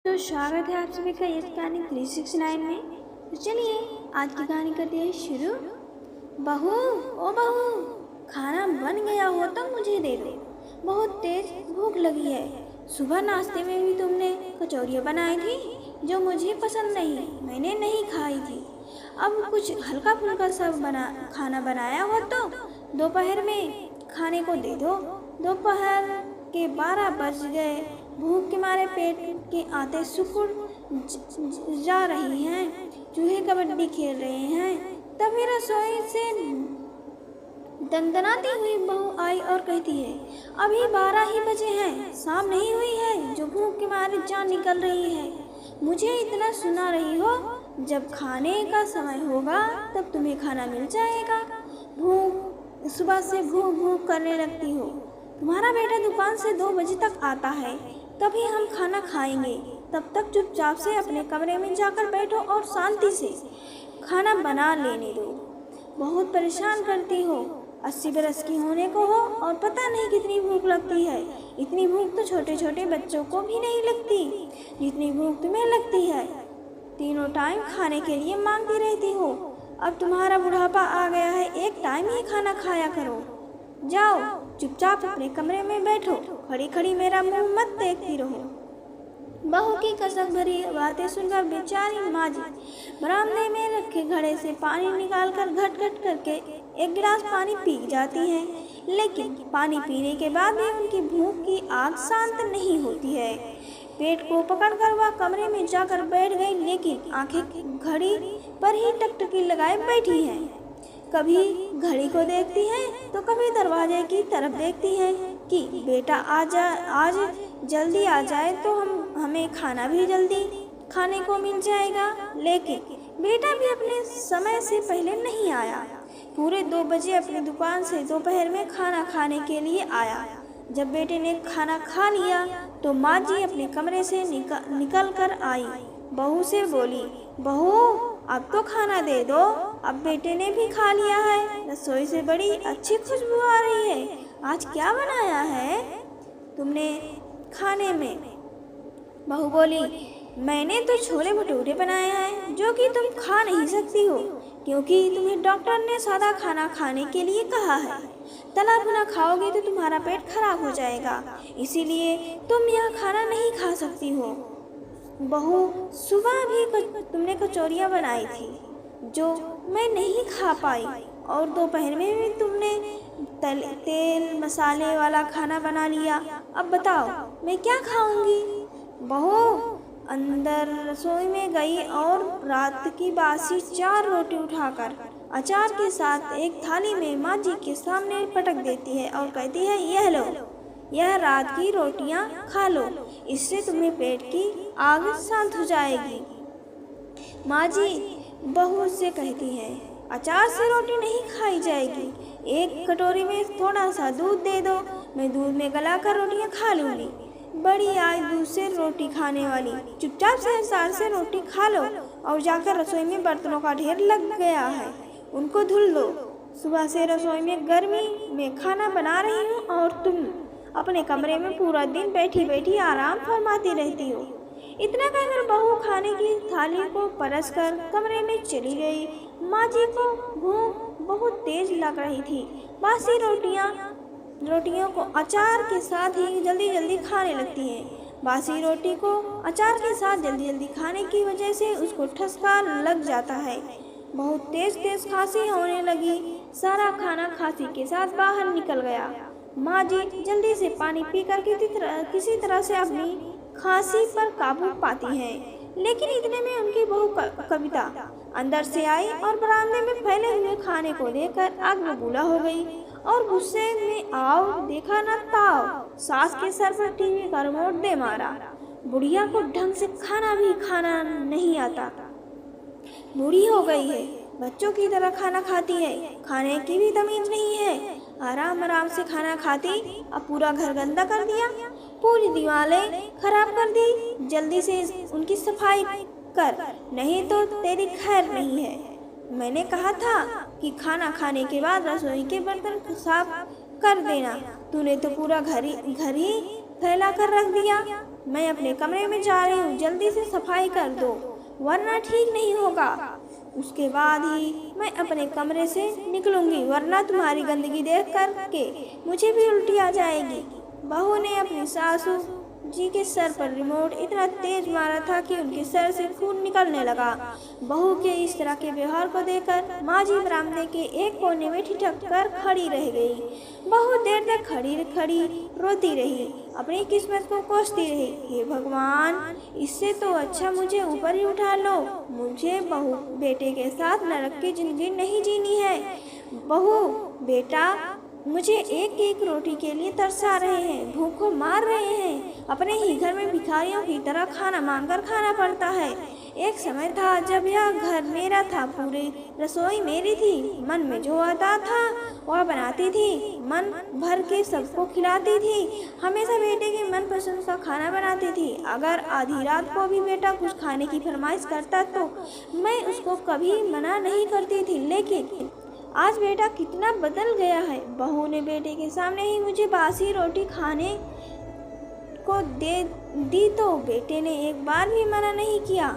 तो स्वागत है आप सभी का इस कहानी 369 में। तो चलिए आज की कहानी करते हैं शुरू। बहू, ओ बहू, खाना बन गया हो तो मुझे दे दो, बहुत तेज भूख लगी है। सुबह नाश्ते में भी तुमने कचौरियाँ बनाई थी जो मुझे पसंद नहीं, मैंने नहीं खाई थी। अब कुछ हल्का फुल्का सब खाना बनाया हो तो दोपहर में खाने को दे दो। दोपहर के 12 बज गए। भूख के मारे पेट के आते सुकुड़ जा रही हैं। चूहे कबड्डी खेल रहे हैं। तभी रसोई से दंदनाती हुई बहू आई और कहती है, अभी 12 ही बजे हैं, शाम नहीं हुई है जो भूख के मारे जान निकल रही है। मुझे इतना सुना रही हो, जब खाने का समय होगा तब तुम्हें खाना मिल जाएगा। सुबह से भूख भूख करने लगती हो। तुम्हारा बेटा दुकान से 2 बजे तक आता है, तभी हम खाना खाएंगे। तब तक चुपचाप से अपने कमरे में जाकर बैठो और शांति से खाना बना लेने दो। बहुत परेशान करती हो। 80 बरस की होने को हो और पता नहीं कितनी भूख लगती है। इतनी भूख तो छोटे छोटे बच्चों को भी नहीं लगती जितनी भूख तुम्हें लगती है। तीनों टाइम खाने के लिए मांगती रहती हो। अब तुम्हारा बुढ़ापा आ गया है, एक टाइम ही खाना खाया करो। जाओ चुपचाप अपने कमरे में बैठो, खड़ी खड़ी मेरा मुंह मत देखती रहो। बहू की कसक भरी बातें सुनकर बेचारी माँ जी बरामदे में रखे घड़े से पानी निकालकर घट घट करके 1 गिलास पानी पी जाती हैं। लेकिन पानी पीने के बाद भी उनकी भूख की आग शांत नहीं होती है। पेट को पकड़कर वह कमरे में जाकर बैठ गई, लेकिन आंखें घड़ी पर ही टकटकी लगाए बैठी हैं। कभी घड़ी को देखती हैं तो कभी दरवाजे की तरफ देखती हैं कि बेटा आज जल्दी आ जाए तो हमें खाना भी जल्दी खाने को मिल जाएगा। लेकिन बेटा भी अपने समय से पहले नहीं आया। पूरे 2 बजे अपनी दुकान से दोपहर में खाना खाने के लिए आया। जब बेटे ने खाना खा लिया तो माँ जी अपने कमरे से निकल कर आई। बहू से बोली, बहू अब तो खाना दे दो, अब बेटे ने भी खा लिया है। रसोई से बड़ी अच्छी खुशबू आ रही है। आज क्या बनाया है तुमने खाने में? बहू बोली, मैंने तो छोले भटूरे बनाए हैं जो कि तुम खा नहीं सकती हो, क्योंकि तुम्हें डॉक्टर ने सादा खाना खाने के लिए कहा है। तला भुना खाओगे तो तुम्हारा पेट खराब हो जाएगा, इसीलिए तुम यह खाना नहीं खा सकती हो। बहू, सुबह भी तुमने कचौरियाँ बनाई थी जो मैं नहीं खा पाई, और दोपहर में भी तुमने तेल मसाले वाला खाना बना लिया। अब बताओ मैं क्या खाऊंगी? बहू अंदर रसोई में गई और रात की बासी 4 रोटी उठाकर अचार के साथ एक थाली में माँ जी के सामने पटक देती है और कहती है, यह लो, यह रात की रोटियां खा लो, इससे तुम्हें पेट की आग शांत हो जाएगी। माँ जी बहू से कहती है, अचार से रोटी नहीं खाई जाएगी, एक कटोरी में थोड़ा सा दूध दे दो, मैं दूध में गलाकर रोटियां खा लूँगी। बड़ी आई दूध से रोटी खाने वाली, चुपचाप से अचार से रोटी खा लो और जाकर रसोई में बर्तनों का ढेर लग गया है, उनको धुल दो। सुबह से रसोई में गर्मी में खाना बना रही हूँ और तुम अपने कमरे में पूरा दिन बैठी बैठी आराम फरमाती रहती हो। इतना कहकर बहू खाने की थाली को परस कर कमरे में चली गई। माँ जी को भूख बहुत तेज लग रही थी। बासी रोटियों को अचार के साथ ही जल्दी जल्दी खाने लगती हैं। बासी रोटी को अचार के साथ जल्दी जल्दी खाने की वजह से उसको ठसका लग जाता है। बहुत तेज तेज खांसी होने लगी। सारा खाना खांसी के साथ बाहर निकल गया। माँ जी जल्दी से पानी पीकर किसी तरह से अपनी खांसी पर काबू पाती हैं। लेकिन इतने में उनकी बहू कविता अंदर से आई और बरामदे में फैले हुए खाने को देखकर आग बबूला हो गई और गुस्से में आओ देखा न ताओ, सास के सर पर टीवी का रिमोट दे मारा। बुढ़िया को ढंग से खाना भी खाना नहीं आता, बूढ़ी हो गई है, बच्चों की तरह खाना खाती है, खाने की भी तमीज नहीं है। आराम आराम से खाना खाती, अब पूरा घर गंदा कर दिया, पूरी दीवारें खराब कर दी। जल्दी से उनकी सफाई कर, नहीं तो तेरी खैर नहीं है। मैंने कहा था कि खाना खाने के बाद रसोई के बर्तन साफ कर देना, तूने तो पूरा घर ही फैला कर रख दिया। मैं अपने कमरे में जा रही हूँ, जल्दी से सफाई कर दो वरना ठीक नहीं होगा। उसके बाद ही मैं अपने कमरे से निकलूंगी, वरना तुम्हारी गंदगी देख कर के मुझे भी उल्टी आ जाएगी। बहू ने अपनी सासू जी के सर पर रिमोट इतना तेज मारा था कि उनके सर से खून निकलने लगा। बहू के इस तरह के व्यवहार को देखकर माँ जी बरामदे के एक कोने में ठिठक कर खड़ी रह गई। बहुत देर तक खड़ी खड़ी रोती रही, अपनी किस्मत को कोसती रही। हे भगवान, इससे तो अच्छा मुझे ऊपर ही उठा लो। मुझे बहू बेटे के साथ नरक की जिंदगी नहीं जीनी है। बहू बेटा मुझे एक एक रोटी के लिए तरसा रहे हैं, भूख को मार रहे हैं। अपने ही घर में भिखारियों की तरह खाना मांगकर खाना पड़ता है। एक समय था जब यह घर मेरा था, पूरी रसोई मेरी थी। मन में जो आता था वह बनाती थी, मन भर के सबको खिलाती थी। हमेशा बेटे की मनपसंद का खाना बनाती थी। अगर आधी रात को भी बेटा कुछ खाने की फरमाइश करता तो मैं उसको कभी मना नहीं करती थी। लेकिन आज बेटा कितना बदल गया है। बहू ने बेटे के सामने ही मुझे बासी रोटी खाने को दे दी तो बेटे ने एक बार भी मना नहीं किया,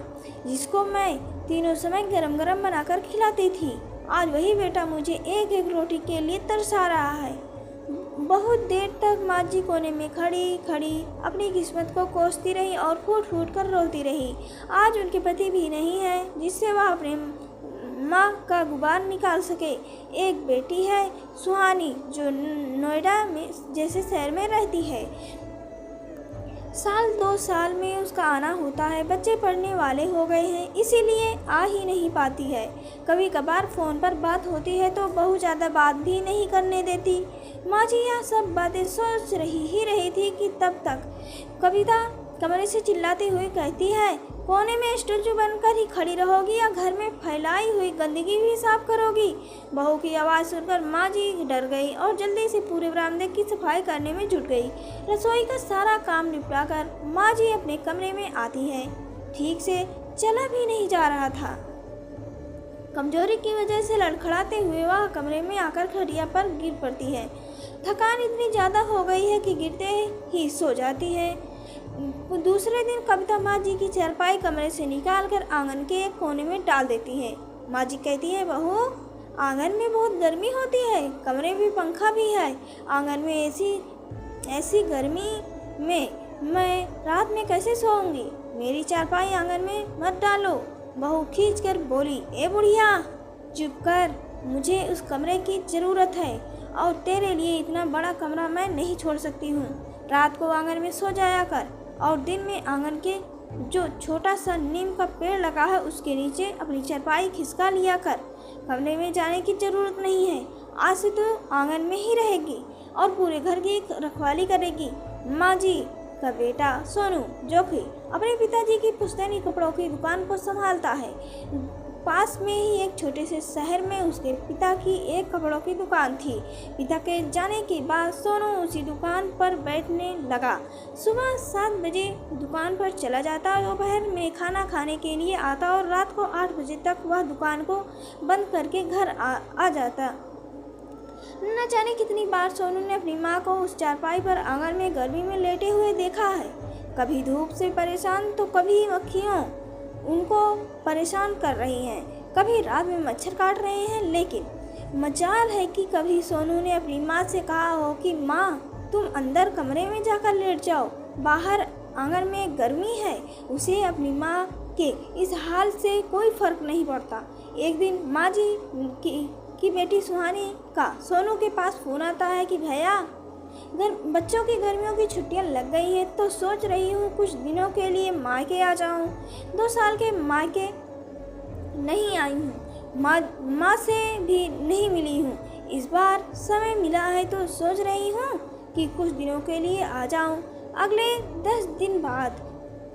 जिसको मैं तीनों समय गरम गरम बनाकर खिलाती थी। आज वही बेटा मुझे एक एक रोटी के लिए तरसा रहा है। बहुत देर तक माँ जी कोने में खड़ी खड़ी अपनी किस्मत को कोसती रही और फूट फूट कर रोती रही। आज उनके पति भी नहीं है जिससे वह अपने माँ का गुबार निकाल सके। एक बेटी है सुहानी, जो नोएडा में जैसे शहर में रहती है। साल 2 साल में उसका आना होता है। बच्चे पढ़ने वाले हो गए हैं, इसीलिए आ ही नहीं पाती है। कभी कभार फ़ोन पर बात होती है तो बहुत ज़्यादा बात भी नहीं करने देती। माँ जी यह सब बातें सोच रही थी कि तब तक कविता कमरे से चिल्लाती हुई कहती है, कोने में स्टैचू बनकर ही खड़ी रहोगी या घर में फैलाई हुई गंदगी भी साफ करोगी? बहू की आवाज़ सुनकर माँ जी डर गई और जल्दी से पूरे बरामदे की सफाई करने में जुट गई। रसोई का सारा काम निपटा कर माँ जी अपने कमरे में आती है। ठीक से चला भी नहीं जा रहा था। कमजोरी की वजह से लड़खड़ाते हुए वह कमरे में आकर खटिया पर गिर पड़ती है। थकान इतनी ज़्यादा हो गई है कि गिरते ही सो जाती है। दूसरे दिन कविता माँ जी की चारपाई कमरे से निकालकर आंगन के एक कोने में डाल देती है। माँ जी कहती है, बहू आंगन में बहुत गर्मी होती है, कमरे में पंखा भी है। आंगन में ऐसी गर्मी में मैं रात में कैसे सोऊंगी? मेरी चारपाई आंगन में मत डालो। बहू खींच कर बोली, ए बुढ़िया चुप कर, मुझे उस कमरे की ज़रूरत है और तेरे लिए इतना बड़ा कमरा मैं नहीं छोड़ सकती हूँ। रात को आंगन में सो जाया कर और दिन में आंगन के जो छोटा सा नीम का पेड़ लगा है उसके नीचे अपनी चारपाई खिसका लिया कर। कमरे में जाने की ज़रूरत नहीं है। आज से तो आंगन में ही रहेगी और पूरे घर की रखवाली करेगी। माँ जी का बेटा सोनू, जो कि अपने पिताजी की पुश्तैनी कपड़ों की दुकान को संभालता है। पास में ही एक छोटे से शहर में उसके पिता की एक कपड़ों की दुकान थी। पिता के जाने के बाद सोनू उसी दुकान पर बैठने लगा। सुबह 7 बजे दुकान पर चला जाता, दोपहर में खाना खाने के लिए आता और रात को 8 बजे तक वह दुकान को बंद करके घर आ जाता। न जाने कितनी बार सोनू ने अपनी माँ को उस चारपाई पर आंगन में गर्मी में लेटे हुए देखा है। कभी धूप से परेशान तो कभी मक्खियों उनको परेशान कर रही हैं, कभी रात में मच्छर काट रहे हैं। लेकिन मजाल है कि कभी सोनू ने अपनी माँ से कहा हो कि माँ तुम अंदर कमरे में जाकर लेट जाओ, बाहर आंगन में गर्मी है। उसे अपनी माँ के इस हाल से कोई फर्क नहीं पड़ता। एक दिन माँ जी की बेटी सुहानी का सोनू के पास फ़ोन आता है कि भैया बच्चों की गर्मियों की छुट्टियां लग गई है तो सोच रही हूँ कुछ दिनों के लिए मायके आ जाऊँ। 2 साल के मायके नहीं आई हूँ, माँ से भी नहीं मिली हूँ। इस बार समय मिला है तो सोच रही हूँ कि कुछ दिनों के लिए आ जाऊँ। अगले 10 दिन बाद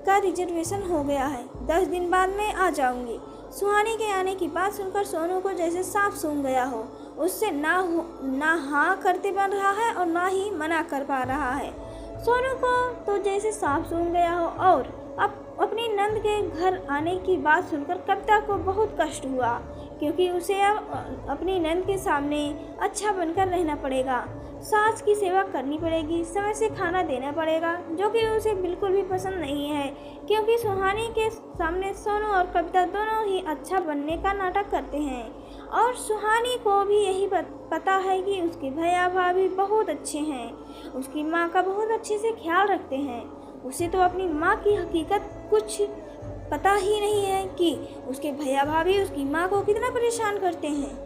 का रिजर्वेशन हो गया है, 10 दिन बाद मैं आ जाऊँगी। सुहानी के आने की बात सुनकर सोनू को जैसे सांप सूंघ गया हो। उससे ना हाँ करते बन रहा है और ना ही मना कर पा रहा है। सोनू को तो जैसे सांप सूंघ गया हो। और अब अपनी नंद के घर आने की बात सुनकर कविता को बहुत कष्ट हुआ, क्योंकि उसे अब अपनी नंद के सामने अच्छा बनकर रहना पड़ेगा। सास की सेवा करनी पड़ेगी, समय से खाना देना पड़ेगा, जो कि उसे बिल्कुल भी पसंद नहीं है, क्योंकि सुहानी के सामने सोनू और कविता दोनों ही अच्छा बनने का नाटक करते हैं। और सुहानी को भी यही पता है कि उसके भैया भाभी बहुत अच्छे हैं, उसकी माँ का बहुत अच्छे से ख्याल रखते हैं। उसे तो अपनी माँ की हकीकत कुछ पता ही नहीं है कि उसके भैया भाभी उसकी माँ को कितना परेशान करते हैं।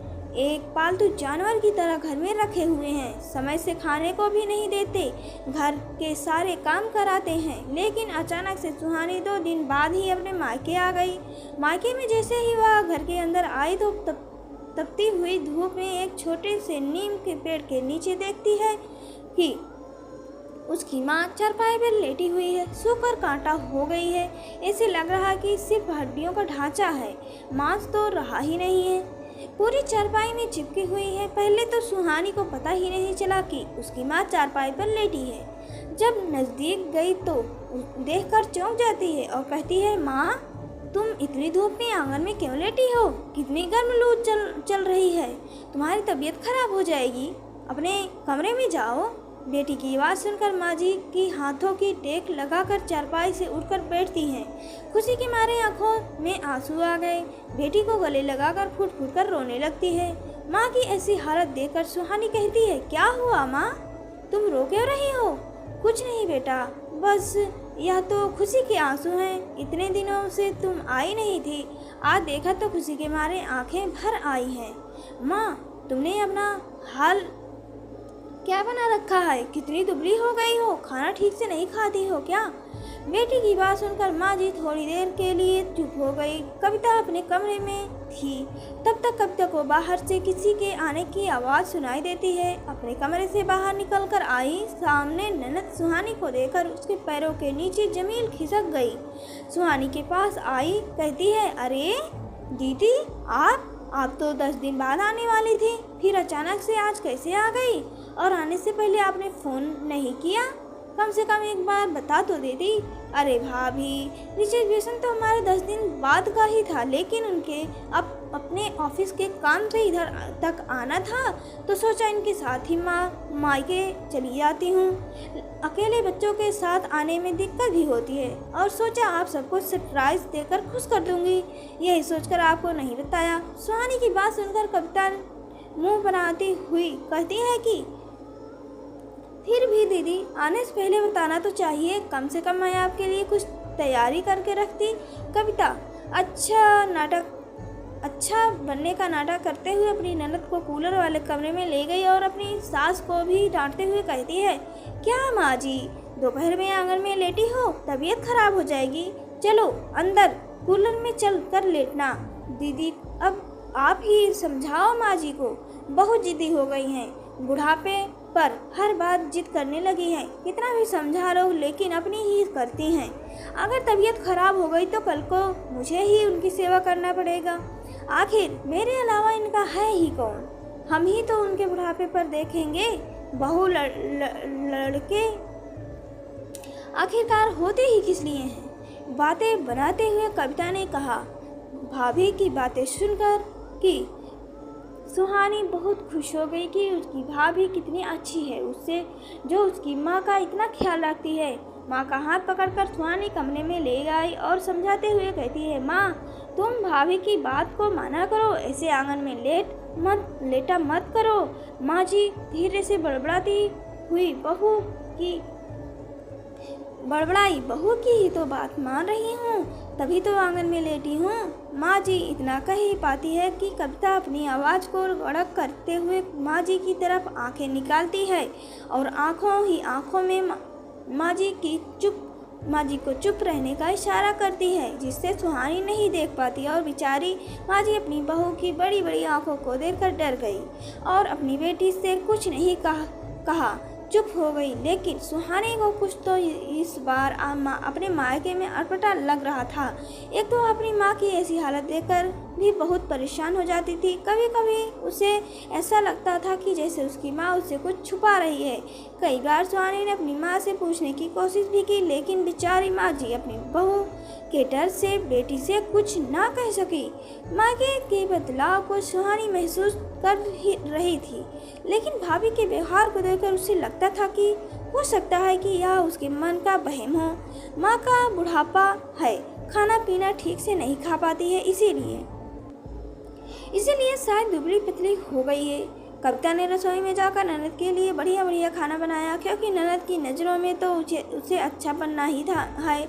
एक पालतू जानवर की तरह घर में रखे हुए हैं, समय से खाने को भी नहीं देते, घर के सारे काम कराते हैं। लेकिन अचानक से सुहानी 2 दिन बाद ही अपने मायके आ गई। मायके में जैसे ही वह घर के अंदर आई तो तपती हुई धूप में एक छोटे से नीम के पेड़ के नीचे देखती है कि उसकी माँ चारपाई पर लेटी हुई है, सूखकर कांटा हो गई है। ऐसे लग रहा कि सिर्फ हड्डियों का ढांचा है, मांस तो रहा ही नहीं है, पूरी चारपाई में चिपकी हुई है। पहले तो सुहानी को पता ही नहीं चला कि उसकी माँ चारपाई पर लेटी है। जब नज़दीक गई तो देखकर चौंक जाती है और कहती है, माँ तुम इतनी धूप में आंगन में क्यों लेटी हो? कितनी गर्म लू चल रही है, तुम्हारी तबीयत खराब हो जाएगी, अपने कमरे में जाओ। बेटी की आवाज़ सुनकर माँ जी की हाथों की टेक लगाकर चारपाई से उठकर बैठती हैं। खुशी के मारे आंखों में आंसू आ गए। बेटी को गले लगाकर फूट फूट कर रोने लगती है। माँ की ऐसी हालत देखकर सुहानी कहती है, क्या हुआ माँ, तुम रो क्यों रही हो? कुछ नहीं बेटा, बस यह तो खुशी के आंसू हैं। इतने दिनों से तुम आई नहीं थी, आज देखा तो खुशी के मारे आंखें भर आई हैं। माँ तुमने अपना हाल क्या बना रखा है? कितनी दुबली हो गई हो, खाना ठीक से नहीं खाती हो क्या? बेटी की बात सुनकर माँ जी थोड़ी देर के लिए चुप हो गई। कविता अपने कमरे में थी। तब तक कविता को बाहर से किसी के आने की आवाज़ सुनाई देती है। अपने कमरे से बाहर निकलकर आई, सामने ननद सुहानी को देखकर उसके पैरों के नीचे जमीन खिसक गई। सुहानी के पास आई, कहती है, अरे दीदी आप तो 10 दिन बाद आने वाली थी, फिर अचानक से आज कैसे आ गई? और आने से पहले आपने फ़ोन नहीं किया? कम से कम एक बार बता तो देती। अरे भाभी, रिजर्वेशन तो हमारे 10 दिन बाद का ही था, लेकिन उनके अपने ऑफिस के काम से इधर तक आना था तो सोचा इनके साथ ही मायके चली जाती हूँ। अकेले बच्चों के साथ आने में दिक्कत भी होती है, और सोचा आप सबको सरप्राइज देकर खुश कर दूंगी, यही सोचकर आपको नहीं बताया। सुहानी की बात सुनकर कविता मुंह बनाती हुई कहती है कि फिर भी दीदी, आने से पहले बताना तो चाहिए, कम से कम मैं आपके लिए कुछ तैयारी करके रखती। कविता अच्छा बनने का नाटक करते हुए अपनी ननद को कूलर वाले कमरे में ले गई और अपनी सास को भी डांटते हुए कहती है, क्या माँ जी, दोपहर में आंगन में लेटी हो, तबीयत खराब हो जाएगी, चलो अंदर कूलर में चल कर लेटना। दीदी अब आप ही समझाओ माँ जी को, बहुत जिद्दी हो गई हैं, बुढ़ापे पर हर बात जिद करने लगी हैं। कितना भी समझा लो लेकिन अपनी ही करती हैं। अगर तबीयत खराब हो गई तो कल को मुझे ही उनकी सेवा करना पड़ेगा। आखिर मेरे अलावा इनका है ही कौन? हम ही तो उनके बुढ़ापे पर देखेंगे। बहू लड़के आखिरकार होते ही किस लिए हैं? बातें बनाते हुए कविता ने कहा। भाभी की बातें सुनकर कि सुहानी बहुत खुश हो गई कि उसकी भाभी कितनी अच्छी है, उससे जो उसकी माँ का इतना ख्याल रखती है। माँ का हाथ पकड़कर सुहानी कमरे में ले गई और समझाते हुए कहती है, माँ तुम भाभी की बात को माना करो, ऐसे आंगन में लेटा मत करो। माँ जी धीरे से बड़बड़ाई बहू की ही तो बात मान रही हूँ, तभी तो आंगन में लेटी हूँ। माँ जी इतना कह ही पाती है कि कविता अपनी आवाज़ को गड़क करते हुए माँ जी की तरफ आंखें निकालती है और आंखों में माँ जी को चुप रहने का इशारा करती है, जिससे सुहानी नहीं देख पाती और बेचारी माँ जी अपनी बहू की बड़ी बड़ी आंखों को देखकर डर गई और अपनी बेटी से कुछ नहीं कहा, चुप हो गई। लेकिन सुहानी को कुछ तो इस बार अपने मायके में अटपटा लग रहा था। एक तो अपनी माँ की ऐसी हालत देखकर भी बहुत परेशान हो जाती थी। कभी कभी उसे ऐसा लगता था कि जैसे उसकी माँ उससे कुछ छुपा रही है। कई बार सुहानी ने अपनी माँ से पूछने की कोशिश भी की, लेकिन बेचारी माँ जी अपनी बहू के डर से बेटी से कुछ ना कह सकी। माँ के बदलाव को सुहानी महसूस कर रही थी, लेकिन भाभी के व्यवहार को देखकर उसे लगता था कि हो सकता है कि यह उसके मन का वहम हो। माँ का बुढ़ापा है, खाना पीना ठीक से नहीं खा पाती है, इसीलिए शायद दुबली पतली हो गई है। कविता ने रसोई में जाकर ननद के लिए बढ़िया बढ़िया खाना बनाया, क्योंकि ननद की नज़रों में तो उसे अच्छा बनना ही था है।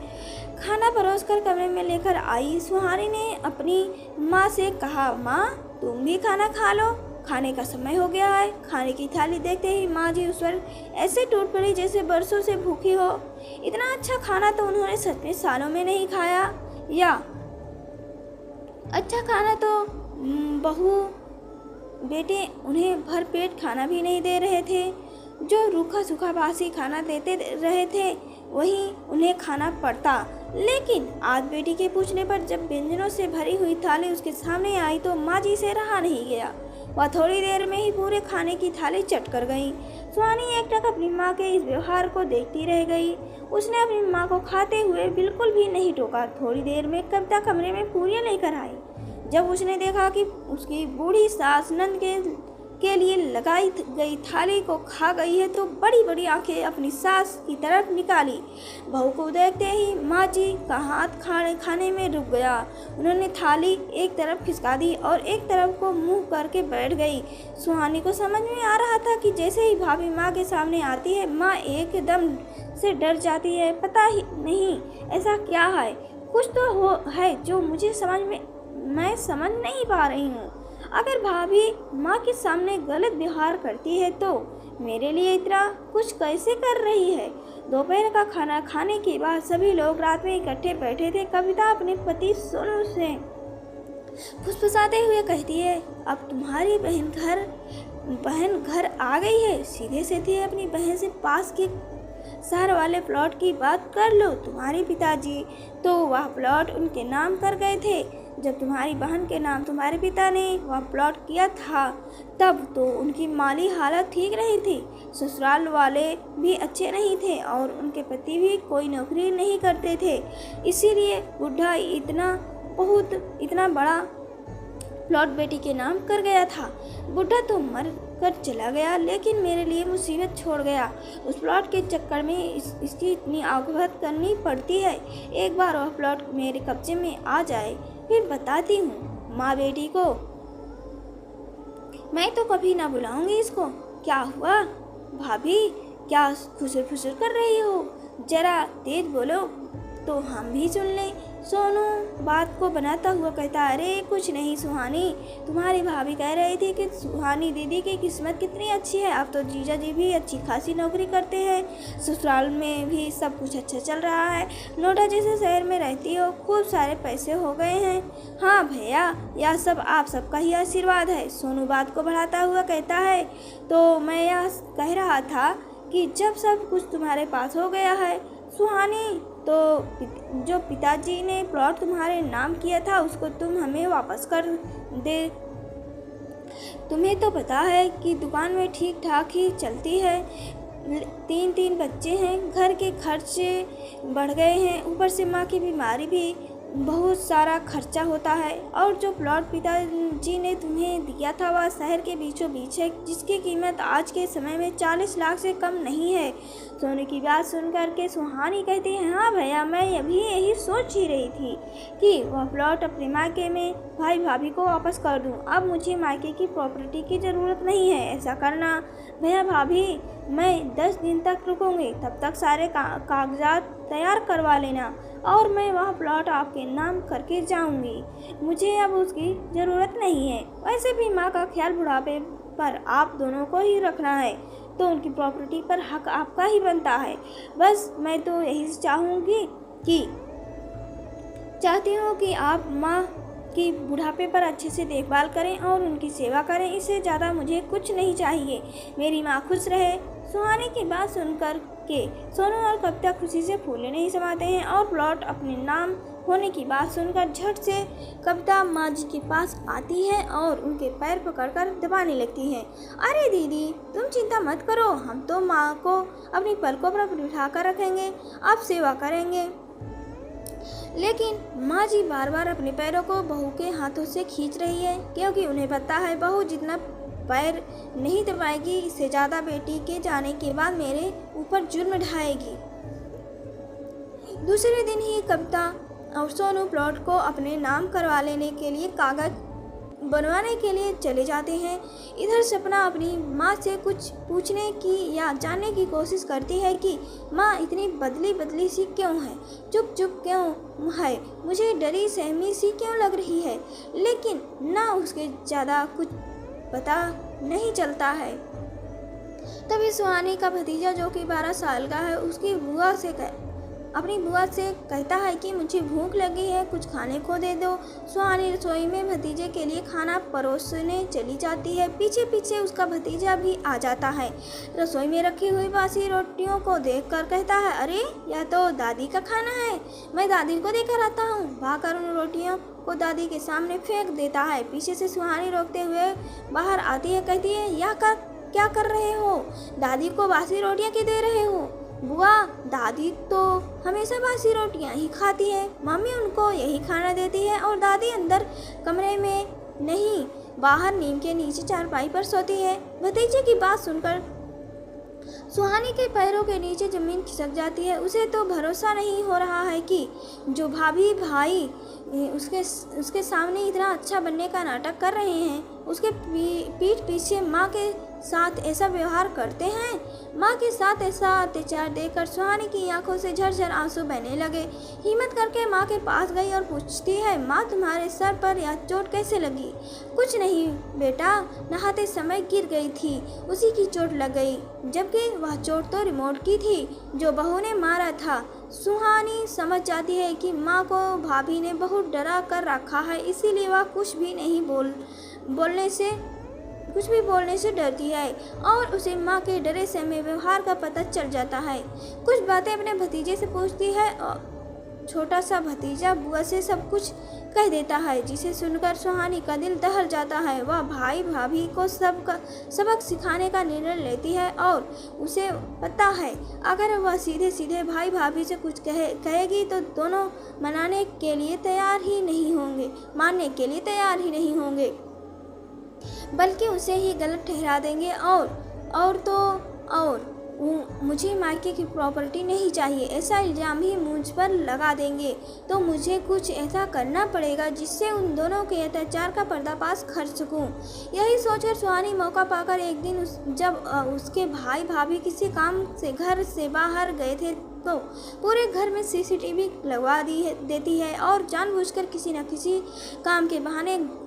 खाना परोसकर कमरे में लेकर आई। सुहानी ने अपनी माँ से कहा, माँ तुम भी खाना खा लो, खाने का समय हो गया है। खाने की थाली देखते ही माँ जी उस पर ऐसे टूट पड़ी जैसे बरसों से भूखी हो। इतना अच्छा खाना तो उन्होंने सच में सालों में नहीं खाया, या अच्छा खाना तो बहू बेटे उन्हें भर पेट खाना भी नहीं दे रहे थे। जो रूखा सूखा बासी खाना देते रहे थे वही उन्हें खाना पड़ता। लेकिन आज बेटी के पूछने पर जब व्यंजनों से भरी हुई थाली उसके सामने आई तो माँ जी से रहा नहीं गया। वह थोड़ी देर में ही पूरे खाने की थाली चट कर गई। सुहानी एकटक अपनी माँ के इस व्यवहार को देखती रह गई। उसने अपनी माँ को खाते हुए बिल्कुल भी नहीं टोका। थोड़ी देर में कविता कमरे में पूरियां लेकर आई। जब उसने देखा कि उसकी बूढ़ी सास नंद के लिए लगाई गई थाली को खा गई है तो बड़ी बड़ी आंखें अपनी सास की तरफ निकाली। बहू को देखते ही माँ जी का हाथ खाने में रुक गया। उन्होंने थाली एक तरफ खिसका दी और एक तरफ को मुंह करके बैठ गई। सुहानी को समझ में आ रहा था कि जैसे ही भाभी माँ के सामने आती है माँ एकदम से डर जाती है। पता ही नहीं ऐसा क्या है, कुछ तो हो है जो मैं समझ नहीं पा रही हूँ। अगर भाभी माँ के सामने गलत व्यवहार करती है तो मेरे लिए इतना कुछ कैसे कर रही है। दोपहर का खाना खाने के बाद सभी लोग रात में इकट्ठे बैठे थे। कविता अपने पति सोनू से फुसफुसाते हुए कहती है, अब तुम्हारी बहन घर आ गई है। सीधे सीधे अपनी बहन से पास के शहर वाले प्लॉट की बात कर लो। तुम्हारे पिताजी तो वह प्लॉट उनके नाम कर गए थे। जब तुम्हारी बहन के नाम तुम्हारे पिता ने वह प्लॉट किया था तब तो उनकी माली हालत ठीक नहीं थी। ससुराल वाले भी अच्छे नहीं थे और उनके पति भी कोई नौकरी नहीं करते थे। इसीलिए बुढ़ा इतना बड़ा प्लॉट बेटी के नाम कर गया था। बुढ़ा तो मर कर चला गया, लेकिन मेरे लिए मुसीबत छोड़ गया। उस प्लॉट के चक्कर में इसकी इतनी आगभत करनी पड़ती है। एक बार वह प्लॉट मेरे कब्जे में आ जाए फिर बताती हूँ माँ बेटी को। मैं तो कभी ना बुलाऊंगी इसको। क्या हुआ भाभी, क्या फुसुर फुसुर कर रही हो? जरा तेज बोलो तो हम भी सुन लें। सोनू बात को बनाता हुआ कहता, अरे कुछ नहीं सुहानी, तुम्हारी भाभी कह रही थी कि सुहानी दीदी की किस्मत कितनी अच्छी है। अब तो जीजा जी भी अच्छी खासी नौकरी करते हैं, ससुराल में भी सब कुछ अच्छा चल रहा है। नोएडा जैसे शहर में रहती हो, खूब सारे पैसे हो गए हैं। हाँ भैया, यह सब आप सबका ही आशीर्वाद है। सोनू बात को बढ़ाता हुआ कहता है, तो मैं यह कह रहा था कि जब सब कुछ तुम्हारे पास हो गया है सुहानी, तो जो पिताजी ने प्लॉट तुम्हारे नाम किया था उसको तुम हमें वापस कर दे। तुम्हें तो पता है कि दुकान में ठीक ठाक ही चलती है। 3 बच्चे हैं, घर के खर्चे बढ़ गए हैं, ऊपर से माँ की बीमारी भी बहुत सारा खर्चा होता है। और जो प्लॉट पिताजी ने तुम्हें दिया था वह शहर के बीचों बीच है, जिसकी कीमत आज के समय में 40 लाख से कम नहीं है। सोनू की बात सुनकर के सुहानी कहती है, हाँ भैया, मैं अभी यही सोच ही रही थी कि वह प्लॉट अपने मायके में भाई भाभी को वापस कर दूं। अब मुझे मायके की प्रॉपर्टी की ज़रूरत नहीं है। ऐसा करना भैया भाभी, मैं 10 दिन तक रुकूंगी, तब तक सारे कागजात तैयार करवा लेना और मैं वह प्लॉट आपके नाम करके जाऊंगी। मुझे अब उसकी ज़रूरत नहीं है। वैसे भी माँ का ख्याल बुढ़ापे पर आप दोनों को ही रखना है, तो उनकी प्रॉपर्टी पर हक आपका ही बनता है। बस मैं तो यही चाहती हूँ कि आप माँ की बुढ़ापे पर अच्छे से देखभाल करें और उनकी सेवा करें। इससे ज़्यादा मुझे कुछ नहीं चाहिए। मेरी माँ खुश रहे। सुहानी की बात सुनकर के सोनू और कविता खुशी से फूले नहीं समाते हैं और प्लॉट अपने नाम होने की बात सुनकर झट से कविता माँ जी के पास आती है और उनके पैर पकड़कर दबाने लगती है। अरे दीदी, तुम चिंता मत करो, हम तो माँ को अपनी पलकों पर बिठा कर रखेंगे, आप सेवा करेंगे। लेकिन माँ जी बार बार अपने पैरों को बहू के हाथों से खींच रही है, क्योंकि उन्हें पता है बहू जितना पैर नहीं दबाएगी, इससे ज़्यादा बेटी के जाने के बाद मेरे ऊपर जुर्म ढाएगी। दूसरे दिन ही कविता और सोनू प्लॉट को अपने नाम करवा लेने के लिए कागज बनवाने के लिए चले जाते हैं। इधर सपना अपनी माँ से कुछ पूछने की या जानने की कोशिश करती है कि माँ इतनी बदली बदली सी क्यों है, चुप चुप क्यों है, मुझे डरी सहमी सी क्यों लग रही है, लेकिन ना उसके ज़्यादा कुछ पता नहीं चलता है। तभी सुहानी का भतीजा जो कि 12 साल का है उसकी अपनी बुआ से कहता है कि मुझे भूख लगी है, कुछ खाने को दे दो। सुहानी रसोई में भतीजे के लिए खाना परोसने चली जाती है। पीछे पीछे उसका भतीजा भी आ जाता है। रसोई में रखी हुई बासी रोटियों को देखकर कहता है, अरे यह तो दादी का खाना है, मैं दादी को देकर आता हूँ। भागकर उन रोटियों को दादी के सामने फेंक देता है। पीछे से सुहानी रोकते हुए बाहर आती है, कहती है, क्या कर रहे हो, दादी को बासी रोटियाँ क्यों दे रहे हो? बुआ, दादी तो हमेशा बासी रोटियां ही खाती है, मम्मी उनको यही खाना देती है और दादी अंदर कमरे में नहीं बाहर नीम के नीचे चारपाई पर सोती है। भतीजे की बात सुनकर सुहानी के पैरों के नीचे जमीन खिसक जाती है। उसे तो भरोसा नहीं हो रहा है कि जो भाभी भाई उसके सामने इतना अच्छा बनने का नाटक कर रहे हैं, उसके पीठ पीछे माँ के साथ ऐसा व्यवहार करते हैं। माँ के साथ ऐसा अत्याचार देखकर सुहानी की आंखों से झरझर आंसू बहने लगे। हिम्मत करके माँ के पास गई और पूछती है, माँ तुम्हारे सर पर यह चोट कैसे लगी? कुछ नहीं बेटा, नहाते समय गिर गई थी, उसी की चोट लग गई, जबकि वह चोट तो रिमोट की थी जो बहू ने मारा था। सुहानी समझ जाती है कि माँ को भाभी ने बहुत डरा कर रखा है, इसीलिए वह कुछ भी बोलने से डरती है और उसे माँ के डरे से में व्यवहार का पता चल जाता है। कुछ बातें अपने भतीजे से पूछती है और छोटा सा भतीजा बुआ से सब कुछ कह देता है, जिसे सुनकर सुहानी का दिल दहल जाता है। वह भाई भाभी को सबक सिखाने का निर्णय लेती है और उसे पता है अगर वह सीधे सीधे भाई भाभी से कुछ कहेगी तो दोनों मानने के लिए तैयार ही नहीं होंगे, बल्कि उसे ही गलत ठहरा देंगे और मुझे मायके की प्रॉपर्टी नहीं चाहिए ऐसा इल्ज़ाम ही मुझ पर लगा देंगे। तो मुझे कुछ ऐसा करना पड़ेगा जिससे उन दोनों के अत्याचार का पर्दाफाश कर सकूं। यही सोचकर सुहानी मौका पाकर एक दिन जब उसके भाई भाभी किसी काम से घर से बाहर गए थे तो पूरे घर में CCTV लगवा देती है और जानबूझकर किसी न किसी काम के बहाने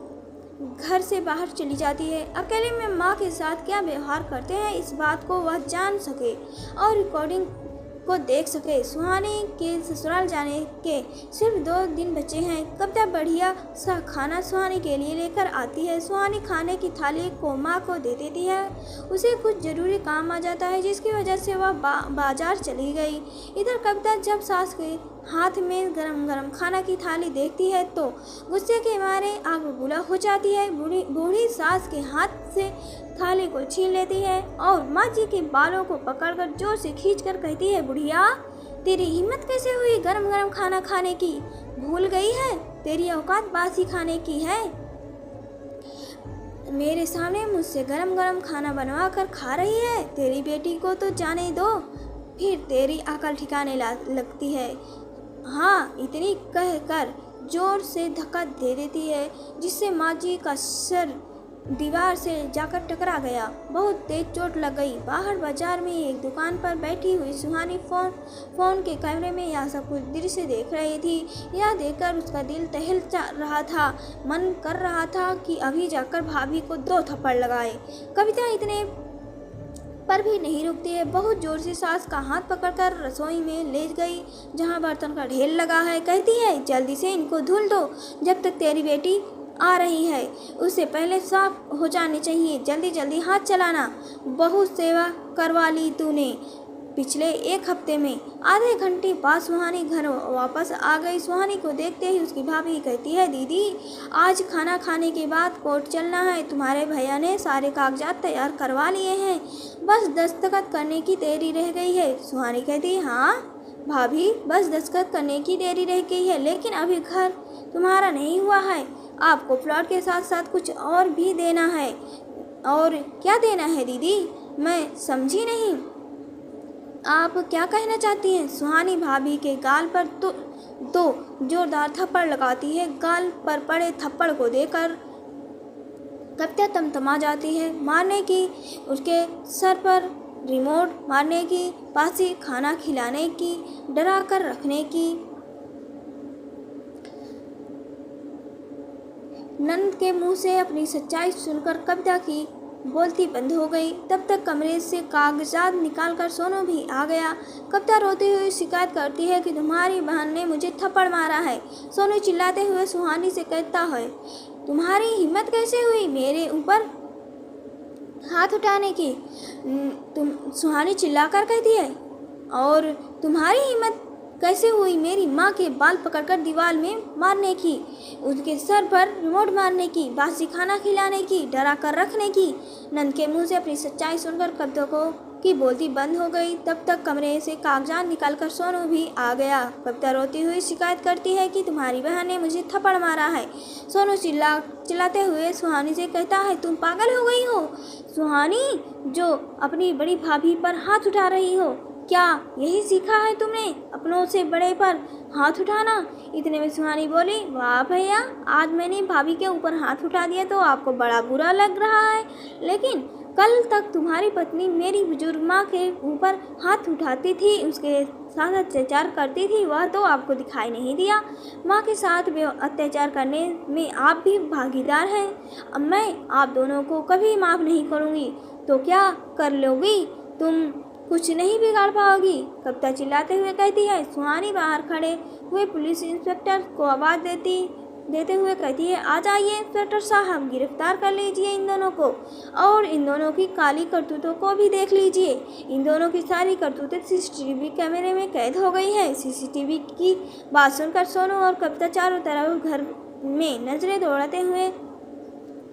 घर से बाहर चली जाती है। अकेले में माँ के साथ क्या व्यवहार करते हैं इस बात को वह जान सके और रिकॉर्डिंग को देख सके। सुहानी के ससुराल जाने के सिर्फ 2 दिन बचे हैं। कविता बढ़िया सा खाना सुहानी के लिए लेकर आती है। सुहानी खाने की थाली को माँ को दे देती है। उसे कुछ ज़रूरी काम आ जाता है जिसकी वजह से वह बाजार चली गई। इधर कविता जब सास के हाथ में गरम गरम खाना की थाली देखती है तो गुस्से के मारे आग बबूला हो जाती है। बूढ़ी सास के हाथ से थाली को छीन लेती है और माँ जी के बालों को पकड़कर जोर से खींचकर कहती है, बुढ़िया तेरी हिम्मत कैसे हुई गरम गरम खाना खाने की? भूल गई है तेरी औकात बासी खाने की है? मेरे सामने मुझसे गरम गरम खाना बनवा कर खा रही है। तेरी बेटी को तो जाने दो, फिर तेरी अकल ठिकाने लगती है। हाँ, इतनी कहकर जोर से धक्का दे देती है जिससे माँ जी का सर दीवार से जाकर टकरा गया। बहुत तेज चोट लग गई। बाहर बाजार में एक दुकान पर बैठी हुई सुहानी फोन के कैमरे में यह सब कुछ दृश्य देख रही थी। यह देखकर उसका दिल दहल रहा था। मन कर रहा था कि अभी जाकर भाभी को 2 थप्पड़ लगाए। कविता इतने पर भी नहीं रुकती है। बहुत जोर से सास का हाथ पकड़कर रसोई में ले गई जहां बर्तन का ढेर लगा है। कहती है, जल्दी से इनको धुल दो, जब तक तेरी बेटी आ रही है उससे पहले साफ हो जाने चाहिए। जल्दी जल्दी हाथ चलाना। बहुत सेवा करवा ली तूने पिछले 1 हफ्ते में। आधे घंटे बाद सुहानी घर वापस आ गई। सुहानी को देखते ही उसकी भाभी कहती है, दीदी आज खाना खाने के बाद कोर्ट चलना है। तुम्हारे भैया ने सारे कागजात तैयार करवा लिए हैं, बस दस्तखत करने की देरी रह गई है। सुहानी कहती है, हाँ भाभी, बस दस्तखत करने की देरी रह गई है, लेकिन अभी घर तुम्हारा नहीं हुआ है। आपको प्लॉट के साथ साथ कुछ और भी देना है। और क्या देना है दीदी? मैं समझी नहीं, आप क्या कहना चाहती हैं? सुहानी भाभी के गाल पर तो जोरदार थप्पड़ लगाती है। गाल पर पड़े थप्पड़ को देकर कविता तमतमा जाती है। मारने की, उसके सर पर रिमोट मारने की, बासी खाना खिलाने की, डरा कर रखने की। नंद के मुंह से अपनी सच्चाई सुनकर कविता की बोलती बंद हो गई। तब तक कमरे से कागजात निकालकर सोनू भी आ गया। कविता रोते हुए शिकायत करती है कि तुम्हारी बहन ने मुझे थप्पड़ मारा है। सोनू चिल्लाते हुए सुहानी से कहता है, तुम्हारी हिम्मत कैसे हुई मेरे ऊपर हाथ उठाने की? तुम सुहानी चिल्लाकर कहती है, और तुम्हारी हिम्मत कैसे हुई मेरी माँ के बाल पकड़कर दीवार में मारने की, उसके सर पर रिमोट मारने की, बासी खाना खिलाने की, डरा कर रखने की? नंद के मुंह से अपनी सच्चाई सुनकर कविता की बोलती बंद हो गई। तब तक कमरे से कागजात निकालकर सोनू भी आ गया। कविता रोती हुई शिकायत करती है कि तुम्हारी बहन ने मुझे थप्पड़ मारा है। सोनू चिल्लाते हुए सुहानी से कहता है, तुम पागल हो गई हो सुहानी, जो अपनी बड़ी भाभी पर हाथ उठा रही हो? क्या यही सीखा है तुमने अपनों से बड़े पर हाथ उठाना? इतने में सुहानी बोली, वाह भैया, आज मैंने भाभी के ऊपर हाथ उठा दिया तो आपको बड़ा बुरा लग रहा है, लेकिन कल तक तुम्हारी पत्नी मेरी बुजुर्ग माँ के ऊपर हाथ उठाती थी, उसके साथ अत्याचार करती थी, वह तो आपको दिखाई नहीं दिया। माँ के साथ अत्याचार करने में आप भी भागीदार हैं। अब मैं आप दोनों को कभी माफ़ नहीं करूँगी। तो क्या कर लोगी तुम? कुछ नहीं बिगाड़ पाओगी, कविता चिल्लाते हुए कहती है। सुहानी बाहर खड़े हुए पुलिस इंस्पेक्टर को आवाज़ देते हुए कहती है, आ जाइए इंस्पेक्टर साहब, गिरफ्तार कर लीजिए इन दोनों को, और इन दोनों की काली करतूतों को भी देख लीजिए। इन दोनों की सारी करतूतें सीसीटीवी कैमरे में कैद हो गई हैं। सीसीटीवी की बात सुनकर सोनू और कविता चारों तरफ घर में नजरें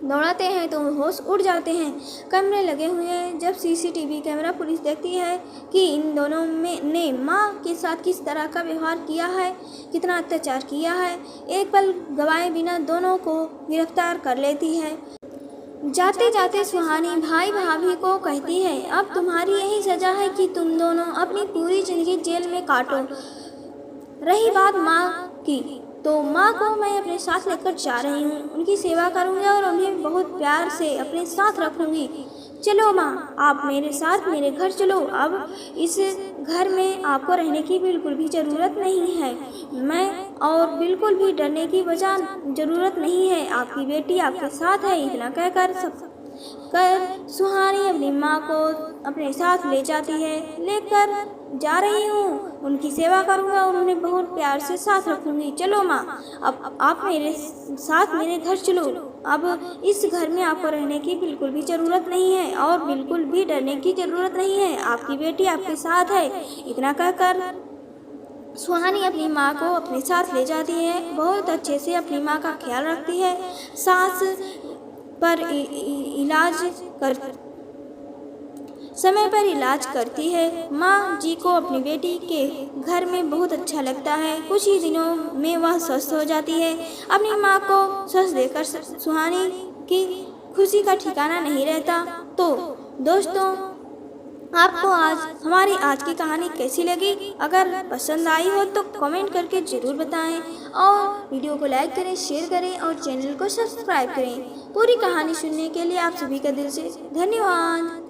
दौड़ाते हैं तो होश उड़ जाते हैं। कैमरे लगे हुए हैं। जब सीसीटीवी कैमरा पुलिस देखती है कि इन दोनों ने माँ के साथ किस तरह का व्यवहार किया है, कितना अत्याचार किया है, एक पल गवाए बिना दोनों को गिरफ्तार कर लेती है। जाते जाते सुहानी भाई भाभी को कहती है, अब तुम्हारी यही सज़ा है कि तुम दोनों अपनी पूरी जिंदगी जेल में काटो। रही बात माँ की, तो माँ को मैं अपने साथ लेकर जा रही हूँ। उनकी सेवा करूँगी और उन्हें बहुत प्यार से अपने साथ रखूँगी। चलो माँ, आप मेरे साथ मेरे घर चलो। अब इस घर में आपको रहने की बिल्कुल भी ज़रूरत नहीं है। मैं और बिल्कुल भी डरने की ज़रूरत नहीं है। आपकी बेटी आपके साथ है। इतना कहकर सुहानी अपनी माँ को अपने साथ ले जाती है। लेकर जा रही हूँ, उनकी सेवा करूँगा और उन्हें बहुत प्यार से साथ रखूँगी। चलो माँ, अब आप मेरे साथ मेरे घर चलो। अब इस घर में आपको रहने की बिल्कुल भी ज़रूरत नहीं है और बिल्कुल भी डरने की ज़रूरत नहीं है। आपकी बेटी आपके साथ है। इतना कहकर सुहानी अपनी माँ को अपने साथ ले जाती है। बहुत अच्छे से अपनी माँ का ख्याल रखती है। सास पर समय पर इलाज करती है। माँ जी को अपनी बेटी के घर में बहुत अच्छा लगता है। कुछ ही दिनों में वह स्वस्थ हो जाती है। अपनी माँ को स्वस्थ देखकर सुहानी की खुशी का ठिकाना नहीं रहता। तो दोस्तों, आपको हमारी आज की कहानी कैसी लगी? अगर पसंद आई हो तो कमेंट करके ज़रूर बताएं और वीडियो को लाइक करें, शेयर करें और चैनल को सब्सक्राइब करें। पूरी कहानी सुनने के लिए आप सभी का दिल से धन्यवाद।